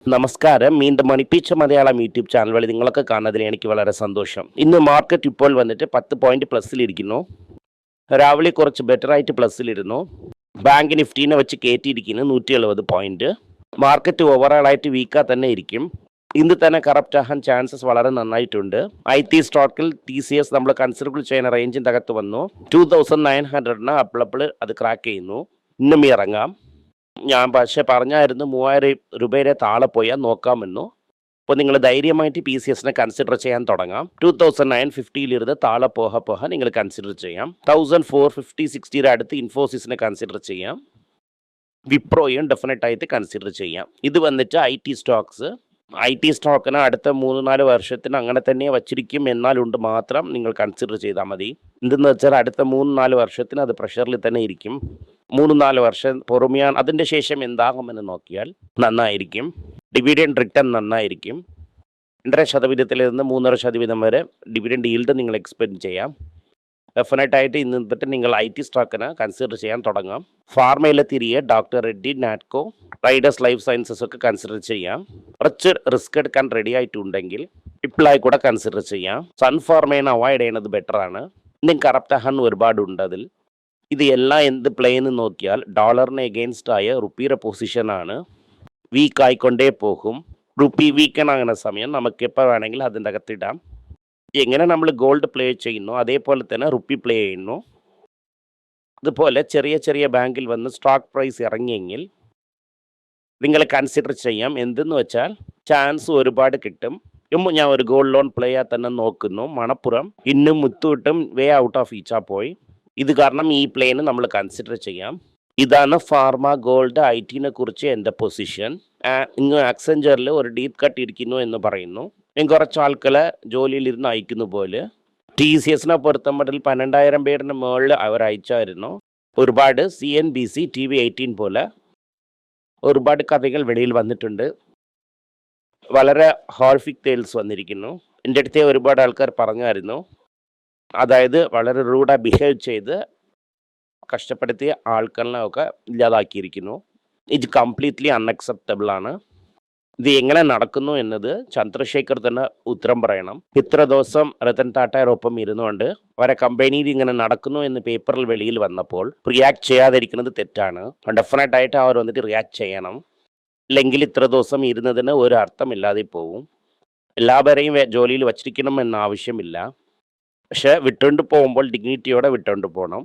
നമസ്കാരം. വീണ്ടും മണിപ്പിച്ച Malayalam YouTube channel വഴി നിങ്ങളൊക്കെ കാണുന്നതിൽ എനിക്ക് വളരെ സന്തോഷം. ഇന്ന് മാർക്കറ്റ് ഇപ്പോൾ വന്നിട്ട് 10 പോയിന്റ് പ്ലസ്സിലിരിക്കുന്നു. രാവിലെ കുറച്ച് ബെറ്റർ ആയിട്ട് പ്ലസ്സിലിരുന്നു. ബാങ്ക് നിഫ്റ്റീനെ വെച്ച് കയറ്റിയിരിക്കുന്നു 170 പോയിന്റ്. മാർക്കറ്റ് ഓവറോൾ ആയിട്ട് വീക്കാ തന്നെ ഇരിക്കും. ഇന്ന് തന്നെ കറപ്റ്റ് ആകാൻ ചാൻസസ് വളരെ നന്നായിട്ടുണ്ട്. IT സ്റ്റോക്കിൽ TCS നമ്മൾ കൺസിഡറബിൾ ചെയ്യുന്ന റേഞ്ചിൻ്റെ അകത്ത് വന്നു. 2900 അപ്പോൾ അത് ക്രാക്ക് ചെയ്യുന്നു. ഇന്നും ഇറങ്ങാം. ഞാൻ പക്ഷേ പറഞ്ഞായിരുന്നു 3000 രൂപയുടെ താഴെ പോയാൽ നോക്കാമെന്നു. അപ്പോൾ നിങ്ങൾ ധൈര്യമായിട്ട് PCSനെ കൺസിഡർ ചെയ്യാൻ തുടങ്ങാം. 2950 താഴെ പോകാൻ നിങ്ങൾ കൺസിഡർ ചെയ്യാം. 1450-60 അടുത്ത് ഇൻഫോസിസിനെ കൺസിഡർ ചെയ്യാം. വിപ്രോയും ഡെഫിനറ്റ് ആയിട്ട് കൺസിഡർ ചെയ്യാം. ഇത് വന്നിട്ട് IT സ്റ്റോക്സ്. IT സ്റ്റോക്കിന് അടുത്ത 3-4 വർഷത്തിന് അങ്ങനെ തന്നെ വച്ചിരിക്കും എന്നാലുണ്ട് മാത്രം നിങ്ങൾ കൺസിഡർ ചെയ്താൽ മതി. എന്തെന്ന് വെച്ചാൽ അടുത്ത 3-4 വർഷത്തിന് അത് പ്രഷറിൽ തന്നെ ഇരിക്കും. 3-4 വർഷം പുറമെയാണ്. അതിൻ്റെ ശേഷം എന്താകുമെന്ന് നോക്കിയാൽ നന്നായിരിക്കും. ഡിവിഡൻഡ് റിട്ടേൺ നന്നായിരിക്കും. 2.5% നിന്ന് 3.5% വരെ ഡിവിഡൻഡ് ഈൽഡ് നിങ്ങൾ എക്സ്പെക്ട് ചെയ്യാം. ഡെഫിനറ്റായിട്ട് ഇന്ന് തൊട്ട് നിങ്ങൾ IT സ്റ്റോക്കിന് കൺസിഡർ ചെയ്യാൻ തുടങ്ങാം. ഫാർമയിലെ തിരികെ doctor Reddy, Natco, Riders life sciences ഒക്കെ കൺസിഡർ ചെയ്യാം. കുറച്ച് റിസ്ക് എടുക്കാൻ റെഡി ആയിട്ടുണ്ടെങ്കിൽ ഇപ്പോഴായി കൂടെ കൺസിഡർ ചെയ്യാം. സൺഫാർമേനെ അവോയ്ഡ് ചെയ്യുന്നത് ബെറ്ററാണ്. ഇന്നും കറപ്റ്റ് ആകാൻ ഒരുപാടുണ്ട് അതിൽ. ഇത് എല്ലാം എന്ത് പ്ലേ എന്ന് നോക്കിയാൽ ഡോളറിന് എഗെയിൻസ്റ്റ് ആയ റുപ്പിയുടെ പൊസിഷനാണ്. വീക്ക് ആയിക്കൊണ്ടേ പോകും. റുപ്പി വീക്കനാകുന്ന സമയം നമുക്ക് എപ്പോൾ വേണമെങ്കിലും അതിൻ്റെ അകത്തിടാം. എങ്ങനെ നമ്മൾ ഗോൾഡ് പ്ലേ ചെയ്യുന്നു അതേപോലെ തന്നെ റുപ്പി പ്ലേ ചെയ്യുന്നു. അതുപോലെ ചെറിയ ചെറിയ ബാങ്കിൽ വന്ന് സ്റ്റോക്ക് പ്രൈസ് ഇറങ്ങിയെങ്കിൽ നിങ്ങൾ കൺസിഡർ ചെയ്യാം. എന്തെന്ന് വെച്ചാൽ ചാൻസ് ഒരുപാട് കിട്ടും. ഞാൻ ഒരു ഗോൾഡ് ലോൺ പ്ലേയാ തന്നെ നോക്കുന്നു. മണപ്പുറം ഇന്നും മുത്തൂട്ടും വേ ഔട്ട് ഓഫ് ഈച്ചാ പോയി. ഇത് കാരണം ഈ പ്ലേന് നമ്മൾ കൺസിഡർ ചെയ്യാം. ഇതാണ് ഫാർമ, ഗോൾഡ്, IT-നെ കുറിച്ച് എൻ്റെ പൊസിഷൻ. ഇന്ന് ആക്സെഞ്ചറിൽ ഒരു ഡീപ്പ് കട്ട് ഇരിക്കുന്നു എന്ന് പറയുന്നു. കുറച്ച് ആൾക്കാരെ ജോലിയിലിരുന്ന് അയക്കുന്ന പോലെ. TCSനെ പൊരുത്തമ്പടിൽ 12,000 പേരിന് മുകളിൽ അവർ അയച്ചായിരുന്നു. ഒരുപാട് CNBC, TV18 പോലെ ഒരുപാട് കഥകൾ വെളിയിൽ വന്നിട്ടുണ്ട്. വളരെ ഹോർഫിക് ടെയിൽസ് വന്നിരിക്കുന്നു. എൻ്റെ അടുത്ത് ഒരുപാട് ആൾക്കാർ പറഞ്ഞായിരുന്നു. അതായത് വളരെ റൂഡായി ബിഹേവ് ചെയ്ത് കഷ്ടപ്പെടുത്തിയ ആൾക്കാരിനെ ഒക്കെ ഇല്ലാതാക്കിയിരിക്കുന്നു. ഇത് കംപ്ലീറ്റ്ലി അൺഅക്സെപ്റ്റബിൾ ആണ്. ഇത് എങ്ങനെ നടക്കുന്നു എന്നത് ചന്ദ്രശേഖർ തന്നെ ഉത്തരം പറയണം. ഇത്ര ദിവസം രതൻ ടാറ്റയോടൊപ്പം ഇരുന്നുകൊണ്ട് അവരെ കമ്പനിയിൽ ഇങ്ങനെ നടക്കുന്നു എന്ന് പേപ്പറിൽ വെളിയിൽ വന്നപ്പോൾ റിയാക്ട് ചെയ്യാതിരിക്കുന്നത് തെറ്റാണ്. ഡെഫിനറ്റായിട്ട് അവർ വന്നിട്ട് റിയാക്ട് ചെയ്യണം. ഇല്ലെങ്കിൽ ഇത്ര ദിവസം ഇരുന്നതിന് ഒരു അർത്ഥമില്ലാതെ പോവും. എല്ലാവരെയും ജോലിയിൽ വച്ചിരിക്കണം എന്ന ആവശ്യമില്ല. പക്ഷെ വിട്ടുകൊണ്ട് പോകുമ്പോൾ ഡിഗ്നിറ്റിയോടെ വിട്ടുകൊണ്ട് പോകണം.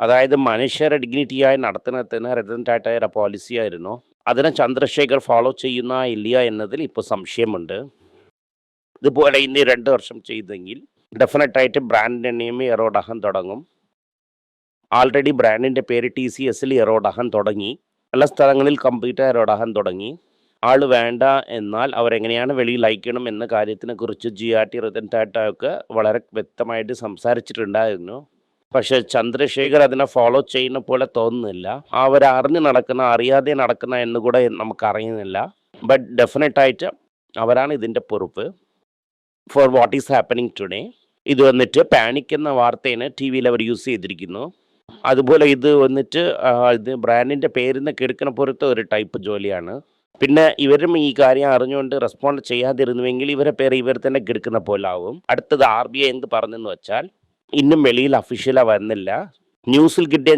അതായത് മനുഷ്യരെ ഡിഗ്നിറ്റിയായി നടത്തുന്നതിന് രതൻ ടാറ്റയുടെ പോളിസി ആയിരുന്നു. അതിനെ ചന്ദ്രശേഖർ ഫോളോ ചെയ്യുന്ന ഇല്ല എന്നതിൽ ഇപ്പോൾ സംശയമുണ്ട്. ഇതുപോലെ ഇനി 2 വർഷം ചെയ്തെങ്കിൽ ഡെഫിനറ്റായിട്ട് ബ്രാൻഡിൻ്റെ നെയിം എറോഡാകാൻ തുടങ്ങും. ആൾറെഡി ബ്രാൻഡിൻ്റെ പേര് TCSൽ എറോഡാകാൻ തുടങ്ങി. പല സ്ഥലങ്ങളിൽ കമ്പ്യൂട്ടർ എറോഡാകാൻ തുടങ്ങി. ആൾ വേണ്ട എന്നാൽ അവരെങ്ങനെയാണ് വെളിയിൽ അയക്കണം എന്ന കാര്യത്തിനെ കുറിച്ച് GRT രതൻ ടാറ്റ ഒക്കെ വളരെ വ്യക്തമായിട്ട് സംസാരിച്ചിട്ടുണ്ടായിരുന്നു. പക്ഷെ ചന്ദ്രശേഖർ അതിനെ ഫോളോ ചെയ്യുന്ന പോലെ തോന്നുന്നില്ല. അവരറിഞ്ഞ് നടക്കുന്ന അറിയാതെ നടക്കുന്ന എന്നുകൂടെ നമുക്കറിയുന്നില്ല. ബട്ട് ഡെഫിനറ്റായിട്ട് അവരാണ് ഇതിൻ്റെ പൊറുപ്പ് for what is happening today. ഇത് വന്നിട്ട് പാനിക് എന്ന വാർത്തേനെ TV-യിൽ അവർ യൂസ് ചെയ്തിരിക്കുന്നു. അതുപോലെ ഇത് വന്നിട്ട് ഇത് ബ്രാൻഡിൻ്റെ പേരിന്ന് കെടുക്കുന്ന പുറത്ത് ഒരു ടൈപ്പ് ജോലിയാണ്. പിന്നെ ഇവരും ഈ കാര്യം അറിഞ്ഞുകൊണ്ട് റെസ്പോണ്ട് ചെയ്യാതിരുന്നുവെങ്കിൽ ഇവരെ പേര് ഇവർ തന്നെ കെടുക്കുന്ന പോലെ ആവും. അടുത്തത് RBI എന്ത് പറഞ്ഞെന്ന് വെച്ചാൽ ഇന്നും വെളിയിൽ അഫീഷ്യലായി വരുന്നില്ല. ന്യൂസിൽ കിട്ടിയ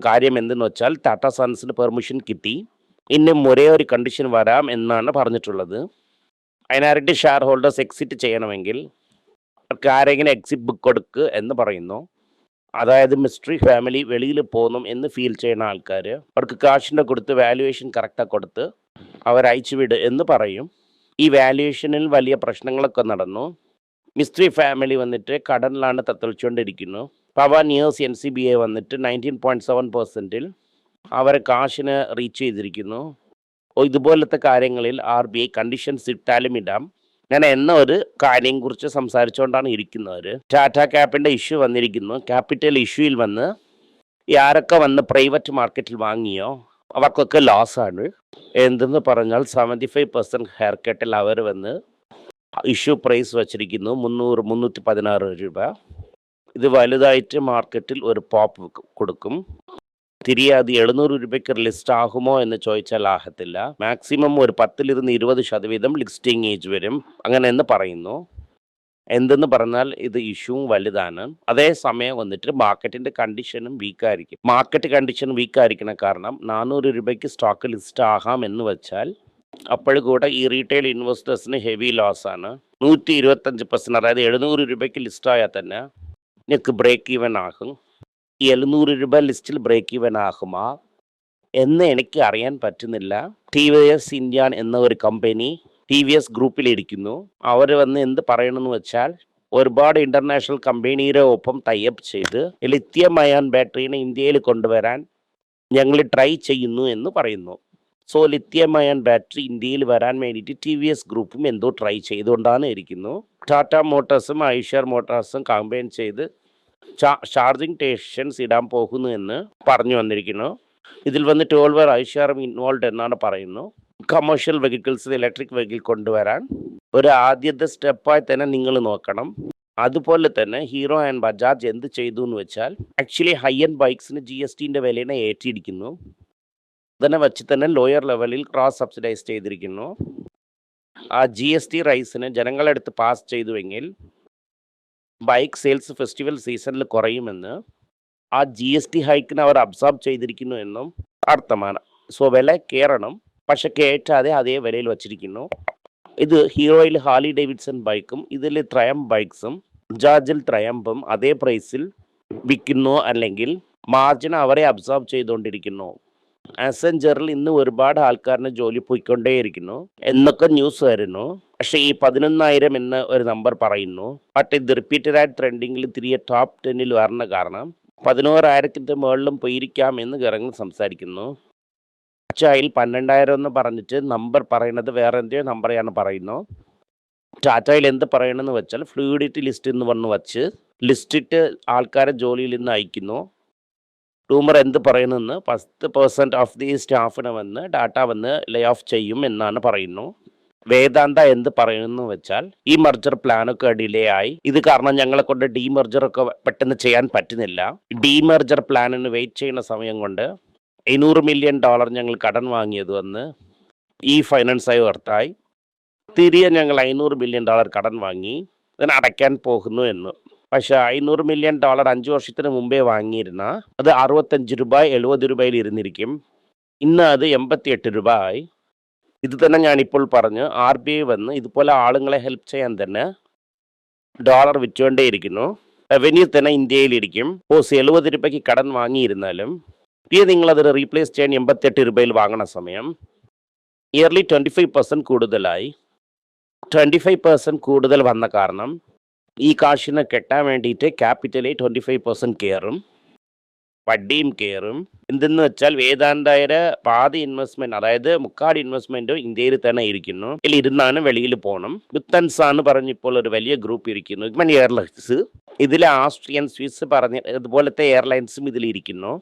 കാര്യം എന്തെന്ന് വെച്ചാൽ ടാറ്റ സൺസിന് പെർമിഷൻ കിട്ടി. ഇന്നും ഒരേ ഒരു കണ്ടീഷൻ വരാം എന്നാണ് പറഞ്ഞിട്ടുള്ളത്. മൈനോറിറ്റി ഷെയർ ഹോൾഡേഴ്സ് എക്സിറ്റ് ചെയ്യണമെങ്കിൽ അവർക്ക് ആരെങ്കിലും എക്സിറ്റ് ബുക്ക് കൊടുക്കുക എന്ന് പറയുന്നു. അതായത് മിസ്റ്ററി ഫാമിലി വെളിയിൽ പോകണം എന്ന് ഫീൽ ചെയ്യുന്ന ആൾക്കാർ അവർക്ക് കാശിൻ്റെ കൊടുത്ത് വാല്യുവേഷൻ കറക്റ്റായി കൊടുത്ത് അവരയച്ചു വിട് എന്ന് പറയും. ഈ വാല്യുവേഷനിൽ വലിയ പ്രശ്നങ്ങളൊക്കെ നടന്നു. മിസ്ട്രി ഫാമിലി വന്നിട്ട് കടനിലാണ് തത്തളിച്ചുകൊണ്ടിരിക്കുന്നു. പവൻ ഇയേഴ്സ് NCBA വന്നിട്ട് 19.7% അവരെ കാശിന് റീച്ച് ചെയ്തിരിക്കുന്നു. ഇതുപോലത്തെ കാര്യങ്ങളിൽ RBI കണ്ടീഷൻസ് ഇട്ടാലും ഇടാം. ഞാൻ എന്ന ഒരു കാര്യം കുറിച്ച് സംസാരിച്ചുകൊണ്ടാണ് ഇരിക്കുന്നവർ. ടാറ്റ ക്യാപ്പിൻ്റെ ഇഷ്യൂ വന്നിരിക്കുന്നു. ക്യാപിറ്റൽ ഇഷ്യൂയിൽ വന്ന് ആരൊക്കെ വന്ന് പ്രൈവറ്റ് മാർക്കറ്റിൽ വാങ്ങിയോ അവർക്കൊക്കെ ലോസാണ്. എന്തെന്ന് പറഞ്ഞാൽ 75% ഹെയർ കട്ടിൽ അവർ വന്ന് ഇഷ്യൂ പ്രൈസ് വച്ചിരിക്കുന്നു 316 രൂപ. ഇത് വലുതായിട്ട് മാർക്കറ്റിൽ ഒരു പോപ്പ് കൊടുക്കും. തിരിയാതെ 700 രൂപയ്ക്ക് ലിസ്റ്റ് ആകുമോ എന്ന് ചോദിച്ചാൽ ആകത്തില്ല. മാക്സിമം ഒരു 10-20% ലിസ്റ്റിംഗ് ഏജ് വരും. അങ്ങനെ എന്ന് പറയുന്നു. എന്തെന്ന് പറഞ്ഞാൽ ഇത് ഇഷ്യൂവും വലുതാണ്. അതേസമയം വന്നിട്ട് മാർക്കറ്റിൻ്റെ കണ്ടീഷനും വീക്കായിരിക്കും. മാർക്കറ്റ് കണ്ടീഷൻ വീക്കായിരിക്കണ കാരണം 400 രൂപയ്ക്ക് സ്റ്റോക്ക് ലിസ്റ്റ് ആകാം എന്ന് വെച്ചാൽ അപ്പോൾ കൂടെ ഈ റീറ്റെയിൽ ഇൻവെസ്റ്റേഴ്സിന് ഹെവി ലോസാണ്. 125%, അതായത് 700 രൂപയ്ക്ക് ലിസ്റ്റായാൽ തന്നെ നിങ്ങൾക്ക് ബ്രേക്ക് ഈവൻ ആകും. ഈ 700 രൂപ ലിസ്റ്റിൽ ബ്രേക്ക് ഈവൻ ആകുമോ എന്ന് എനിക്ക് അറിയാൻ പറ്റുന്നില്ല. TVS ഇന്ത്യ എന്ന ഒരു കമ്പനി TVS ഗ്രൂപ്പിലിരിക്കുന്നു. അവർ വന്ന് എന്ത് പറയണമെന്ന് വെച്ചാൽ ഒരുപാട് ഇൻ്റർനാഷണൽ കമ്പനിയുടെ ഒപ്പം ടൈപ്പ് ചെയ്ത് ലിഥിയം അയൺ ബാറ്ററീനെ ഇന്ത്യയിൽ കൊണ്ടുവരാൻ ഞങ്ങൾ ട്രൈ ചെയ്യുന്നു എന്ന് പറയുന്നു. സോ ലിഥിയം അയൺ ബാറ്ററി ഇന്ത്യയിൽ വരാൻ വേണ്ടിയിട്ട് TVS ഗ്രൂപ്പും എന്തോ ട്രൈ ചെയ്തുകൊണ്ടാണ് ഇരിക്കുന്നു. ടാറ്റ മോട്ടോഴ്സും ഐഷർ മോട്ടോഴ്സും കമ്പൈൻ ചെയ്ത് ചാർജിങ് സ്റ്റേഷൻസ് ഇടാൻ പോകുന്നു എന്ന് പറഞ്ഞു വന്നിരിക്കുന്നു. ഇതിൽ വന്ന് ടോൾവർ ഐഷറും ഇൻവോൾവ് എന്നാണ് പറയുന്നു. കമേഴ്ഷ്യൽ വെഹിക്കിൾസ് ഇലക്ട്രിക് വെഹിക്കിൾ കൊണ്ടുവരാൻ ഒരു ആദ്യത്തെ സ്റ്റെപ്പായി തന്നെ നിങ്ങൾ നോക്കണം. അതുപോലെ തന്നെ ഹീറോ ആൻഡ് ബജാജ് എന്ത് ചെയ്തു എന്ന് വെച്ചാൽ ആക്ച്വലി ഹൈ എൻഡ് ബൈക്സിന് GSTൻ്റെ വിലയെ ഏറ്റിയിരിക്കുന്നു. അതിനെ വെച്ച് തന്നെ ലോയർ ലെവലിൽ ക്രോസ് സബ്സിഡൈസ് ചെയ്തിരിക്കുന്നു. ആ GST റൈസിന് ജനങ്ങളെടുത്ത് പാസ് ചെയ്തുവെങ്കിൽ ബൈക്ക് സെയിൽസ് ഫെസ്റ്റിവൽ സീസണിൽ കുറയുമെന്ന് ആ GST ഹൈക്കിന് അവർ അബ്സോർബ് ചെയ്തിരിക്കുന്നു എന്നും അർത്ഥമാണ്. സോ വില കയറണം, പക്ഷെ കയറ്റാതെ അതേ വിലയിൽ വച്ചിരിക്കുന്നു. ഇത് ഹീറോയിൽ ഹാർലി ഡേവിഡ്സൺ ബൈക്കും ഇതിൽ ട്രയംഫ് ബൈക്സും ബജാജിൽ ട്രയംഫും അതേ പ്രൈസിൽ വിൽക്കുന്നു, അല്ലെങ്കിൽ മാർജിൻ അവരെ അബ്സോർബ് ചെയ്തുകൊണ്ടിരിക്കുന്നു. അസെഞ്ചറിൽ ഇന്ന് ഒരുപാട് ആൾക്കാരുടെ ജോലി പോയിക്കൊണ്ടേയിരിക്കുന്നു എന്നൊക്കെ ന്യൂസ് വരുന്നു. പക്ഷേ ഈ 11,000 എന്ന ഒരു നമ്പർ പറയുന്നു. ബട്ട് ഇത് റിപ്പീറ്റഡ് ആയിട്ട് ട്രെൻഡിങ്ങിൽ തിരികെ ടോപ്പ് 10ൽ വരണ കാരണം 11,000 മുകളിലും പോയിരിക്കാം എന്ന് ഇറങ്ങി സംസാരിക്കുന്നു. ടാറ്റയിൽ 12,000 എന്ന് പറഞ്ഞിട്ട് നമ്പർ പറയുന്നത് വേറെ എന്തോ നമ്പറാണ് പറയുന്നു. ടാറ്റയിൽ എന്ത് പറയണമെന്ന് വെച്ചാൽ ഫ്ലൂയിഡിറ്റി ലിസ്റ്റ് എന്ന് പറഞ്ഞു വച്ച് ലിസ്റ്റിട്ട് ആൾക്കാരെ ജോലിയിൽ നിന്ന് അയക്കുന്നു. റൂമർ എന്ത് പറയുന്നെന്ന് 10% ഓഫ് ദി സ്റ്റാഫിനെ വന്ന് ടാറ്റ വന്ന് ലേ ഓഫ് ചെയ്യും എന്നാണ് പറയുന്നു. വേദാന്ത എന്ത് പറയുന്നു വെച്ചാൽ ഈ മർജർ പ്ലാനൊക്കെ ഡിലേ ആയി. ഇത് കാരണം ഞങ്ങളെ കൊണ്ട് ഡീമർജറൊക്കെ പെട്ടെന്ന് ചെയ്യാൻ പറ്റുന്നില്ല. ഡീമർജർ പ്ലാനിന് വെയിറ്റ് ചെയ്യുന്ന സമയം കൊണ്ട് $500 മില്യൺ ഞങ്ങൾ കടം വാങ്ങിയത് വന്ന് ഈ ഫൈനാൻസായി വർത്തായി തിരികെ ഞങ്ങൾ $500 മില്യൺ കടം വാങ്ങി അതിന് അടയ്ക്കാൻ പോകുന്നു എന്ന്. പക്ഷേ $500 മില്യൺ 5 വർഷത്തിന് മുമ്പേ വാങ്ങിയിരുന്ന അത് 65 രൂപ 70 രൂപയിൽ ഇരുന്നിരിക്കും. ഇന്ന് അത് 88 രൂപ ആയി. ഇത് തന്നെ ഞാനിപ്പോൾ പറഞ്ഞ് RBI വന്ന് ഇതുപോലെ ആളുകളെ ഹെൽപ്പ് ചെയ്യാൻ തന്നെ ഡോളർ വിറ്റുകൊണ്ടേയിരിക്കുന്നു. റവന്യൂ തന്നെ ഇന്ത്യയിലിരിക്കും. 70 രൂപയ്ക്ക് കടം വാങ്ങിയിരുന്നാലും ഇത് നിങ്ങളത് റീപ്ലേസ് ചെയ്യാൻ 88 രൂപയിൽ വാങ്ങണ സമയം ഇയർലി 25% കൂടുതലായി. 25% കൂടുതൽ വന്ന കാരണം ഈ കാശിനെ കെട്ടാൻ വേണ്ടിയിട്ട് ക്യാപിറ്റലി 25% കയറും, വട്ടിയും കയറും. എന്തെന്ന് വെച്ചാൽ വേദാന്തയുടെ പാതി ഇൻവെസ്റ്റ്മെന്റ്, അതായത് മുക്കാൽ ഇൻവെസ്റ്റ്മെന്റും ഇന്ത്യയിൽ തന്നെ ഇരിക്കുന്നു. ഇതിൽ ഇരുന്നാണ് വെളിയിൽ പോകണം. ലുഫ്താൻസ എന്ന് പറഞ്ഞപ്പോൾ ഒരു വലിയ ഗ്രൂപ്പ് ഇരിക്കുന്നു. ഇഗ്മൻ എയർലൈൻസ്, ഇതിൽ ആസ്ട്രിയൻ, സ്വിസ് പറഞ്ഞ ഇതുപോലത്തെ എയർലൈൻസും ഇതിലിരിക്കുന്നു.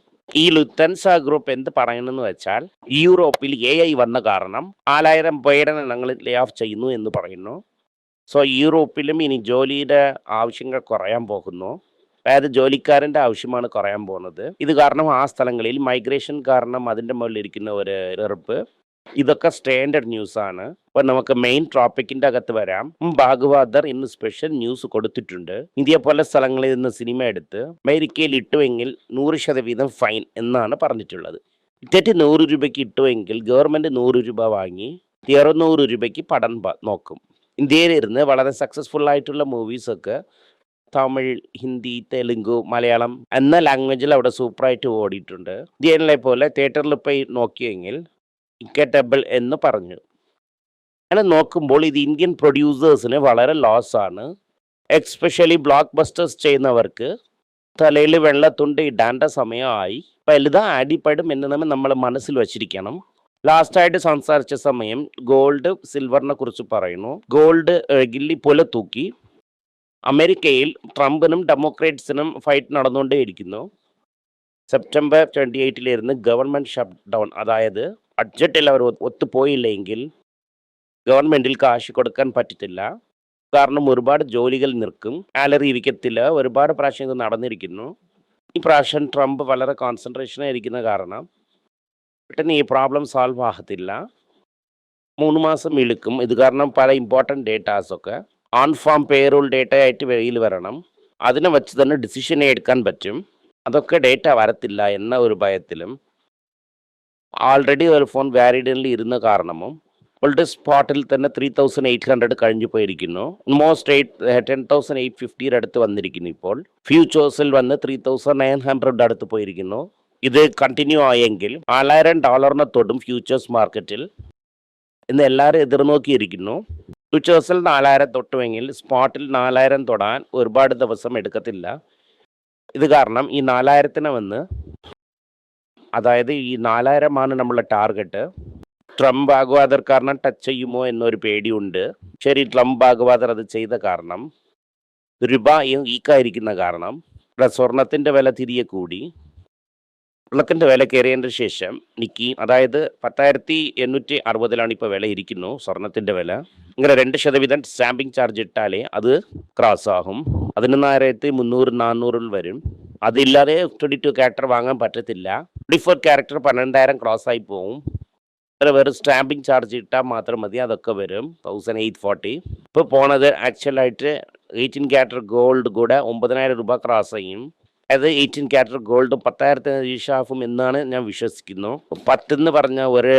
ഈ ലുഫ്താൻസ ഗ്രൂപ്പ് എന്ത് പറയുന്നെന്ന് വെച്ചാൽ യൂറോപ്പിൽ AI വന്ന കാരണം 4,000 പേരെ ഞങ്ങൾ ലേ ഓഫ് ചെയ്യുന്നു എന്ന് പറയുന്നു. സോ യൂറോപ്പിലും ഇനി ജോലിയുടെ ആവശ്യങ്ങൾ കുറയാൻ പോകുന്നു. അതായത് ജോലിക്കാരൻ്റെ ആവശ്യമാണ് കുറയാൻ പോകുന്നത്. ഇത് കാരണം ആ സ്ഥലങ്ങളിൽ മൈഗ്രേഷൻ കാരണം അതിൻ്റെ മുകളിലിരിക്കുന്ന ഒരു എതിർപ്പ്. ഇതൊക്കെ സ്റ്റാൻഡേർഡ് ന്യൂസാണ്. അപ്പോൾ നമുക്ക് മെയിൻ ടോപ്പിക്കിൻ്റെ അകത്ത് വരാം. ഭാഗവതർ ഇന്ന് സ്പെഷ്യൽ ന്യൂസ് കൊടുത്തിട്ടുണ്ട്. ഇന്ത്യ പോലെ സ്ഥലങ്ങളിൽ നിന്ന് സിനിമ എടുത്ത് അമേരിക്കയിൽ ഇട്ടുവെങ്കിൽ 100% ഫൈൻ എന്നാണ് പറഞ്ഞിട്ടുള്ളത്. ടിക്കറ്റ് 100 രൂപയ്ക്ക് ഇട്ടുവെങ്കിൽ ഗവൺമെൻറ് 100 രൂപ വാങ്ങി 200 രൂപയ്ക്ക് പടം നോക്കും. ഇന്ത്യയിലിരുന്ന് വളരെ സക്സസ്ഫുൾ ആയിട്ടുള്ള മൂവീസൊക്കെ തമിഴ്, ഹിന്ദി, തെലുങ്ക്, മലയാളം എന്ന ലാംഗ്വേജിൽ അവിടെ സൂപ്പറായിട്ട് ഓടിയിട്ടുണ്ട്. ഇന്ത്യയിലെ പോലെ തിയേറ്ററിൽ പോയി നോക്കിയെങ്കിൽ ടിക്കറ്റബിൾ എന്ന് പറഞ്ഞു. അങ്ങനെ നോക്കുമ്പോൾ ഇത് ഇന്ത്യൻ പ്രൊഡ്യൂസേഴ്സിന് വളരെ ലോസാണ്. എക്സ്പെഷ്യലി ബ്ലോക്ക് ബസ്റ്റേഴ്സ് ചെയ്യുന്നവർക്ക് തലയിൽ വെള്ളത്തുണ്ട് ഇടേണ്ട സമയമായി. വലുതാ അടിപ്പെടും എന്ന് നമ്മൾ മനസ്സിൽ വച്ചിരിക്കണം. ലാസ്റ്റായിട്ട് സംസാരിച്ച സമയം ഗോൾഡ് സിൽവറിനെ കുറിച്ച് പറയുന്നു. ഗോൾഡ് ഗില്ലി പോലെ തൂക്കി. അമേരിക്കയിൽ ട്രംപിനും ഡെമോക്രാറ്റ്സിനും ഫൈറ്റ് നടന്നുകൊണ്ടേയിരിക്കുന്നു. സെപ്റ്റംബർ 28 ഗവൺമെൻറ് ഷട്ട് ഡൗൺ, അതായത് ബഡ്ജറ്റിൽ അവർ ഒത്തുപോയില്ലെങ്കിൽ ഗവൺമെൻറ്റിൽ കാശ് കൊടുക്കാൻ പറ്റത്തില്ല. കാരണം ഒരുപാട് ജോലികൾ നിൽക്കും, സാലറി വിൽക്കത്തില്ല. ഒരുപാട് പ്രാവശ്യം ഇത് നടന്നിരിക്കുന്നു. ഈ പ്രാവശ്യം ട്രംപ് വളരെ കോൺസെൻട്രേഷനായിരിക്കുന്ന കാരണം പെട്ടെന്ന് ഈ പ്രോബ്ലം സോൾവ് ആകത്തില്ല. 3 മാസം ഇழுക്കും. ഇത് കാരണം പല ഇമ്പോർട്ടൻറ്റ് ഡേറ്റാസൊക്കെ ഓൺ ഫാം പേറോൾ ഡേറ്റ ആയിട്ട് വെളിയിൽ വരണം. അതിനെ വെച്ച് തന്നെ ഡിസിഷൻ എടുക്കാൻ പറ്റും. അതൊക്കെ ഡേറ്റ വരത്തില്ല എന്ന ഒരു ഭയത്തിലും ആൾറെഡി ഒരു ഫോൺ വാലിഡിൽ ഇരുന്ന കാരണമും ഇപ്പോഴത്തെ സ്പോട്ടിൽ തന്നെ 3800 കഴിഞ്ഞു പോയിരിക്കുന്നു. ഓൾമോസ്റ്റ് 10,850 അടുത്ത് വന്നിരിക്കുന്നു. ഇപ്പോൾ ഫ്യൂച്ചേഴ്സിൽ വന്ന് 3,900 അടുത്ത് പോയിരിക്കുന്നു. ഇത് കണ്ടിന്യൂ ആയെങ്കിൽ $4,000 തൊടും ഫ്യൂച്ചേഴ്സ് മാർക്കറ്റിൽ ഇന്ന് എല്ലാവരും എതിർനോക്കിയിരിക്കുന്നു. ഫ്യൂച്ചേഴ്സിൽ 4,000 തൊട്ടുമെങ്കിൽ സ്പോട്ടിൽ 4,000 തൊടാൻ ഒരുപാട് ദിവസം എടുക്കത്തില്ല. ഇത് കാരണം ഈ 4,000 വന്ന്, അതായത് ഈ 4,000 നമ്മളുടെ ടാർഗറ്റ്. ട്രംപ് ആകുവാദർ കാരണം ടച്ച് ചെയ്യുമോ എന്നൊരു പേടിയുണ്ട്. ശരി, ട്രംപ് ആകുവാദർ അത് ചെയ്ത കാരണം രൂപ ഈക്കായിരിക്കുന്ന കാരണം സ്വർണത്തിൻ്റെ വില തിരികെ കൂടി. വെള്ളത്തിൻ്റെ വില കയറിയതിന് ശേഷം നിക്കി, അതായത് 10,860 ഇപ്പോൾ വില ഇരിക്കുന്നു സ്വർണത്തിൻ്റെ വില. ഇങ്ങനെ 2% സ്റ്റാമ്പിംഗ് ചാർജ് ഇട്ടാലേ അത് ക്രോസ് ആകും. 11,300-400 വരും. അതില്ലാതെ 22 ക്യാരക്ടർ വാങ്ങാൻ പറ്റത്തില്ല. 24 ക്യാരക്ടർ 12,000 ക്രോസ് ആയി പോവും. വെറും സ്റ്റാമ്പിംഗ് ചാർജ് ഇട്ടാൽ മാത്രം മതി, അതൊക്കെ വരും 1,840. ഇപ്പോൾ പോണത് ആക്ച്വലായിട്ട് 18 ക്യാരക്ടർ ഗോൾഡ് കൂടെ 9,000 രൂപ ക്രോസ് ചെയ്യും. അതായത് 18 ക്യാരക്ടർ ഗോൾഡ് 10,000 ഈശാഫും എന്നാണ് ഞാൻ വിശ്വസിക്കുന്നു. 10 എന്ന് പറഞ്ഞ ഒരു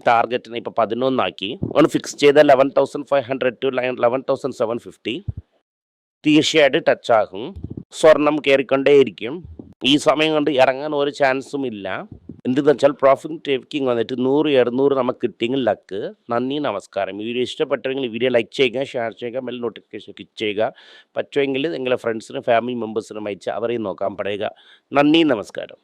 ടാർഗറ്റിനെ ഇപ്പോൾ 11 ആക്കി. ഒന്ന് ഫിക്സ് ചെയ്ത 11,500 to 11,750 തീർച്ചയായിട്ട് ടച്ച് ആകും. സ്വർണം കയറിക്കൊണ്ടേയിരിക്കും. ഈ സമയം കൊണ്ട് ഇറങ്ങാൻ ഒരു ചാൻസും ഇല്ല. എന്തെന്ന് വെച്ചാൽ പ്രോഫിറ്റ് ടേക്കിംഗ് വന്നിട്ട് 100-200 നമുക്ക് കിട്ടിയെങ്കിൽ ലക്ക്. നന്ദി, നമസ്കാരം. ഈ വീഡിയോ ഇഷ്ടപ്പെട്ടെങ്കിൽ വീഡിയോ ലൈക്ക് ചെയ്യുക, ഷെയർ ചെയ്യുക, ബെൽ നോട്ടിഫിക്കേഷൻ ക്ലിക്ക് ചെയ്യുക. പറ്റുമെങ്കിൽ നിങ്ങളുടെ ഫ്രണ്ട്സിനും ഫാമിലി മെമ്പേഴ്സിനും അയച്ച് അവരെയും നോക്കാൻ പറയുക. നന്ദി, നമസ്കാരം.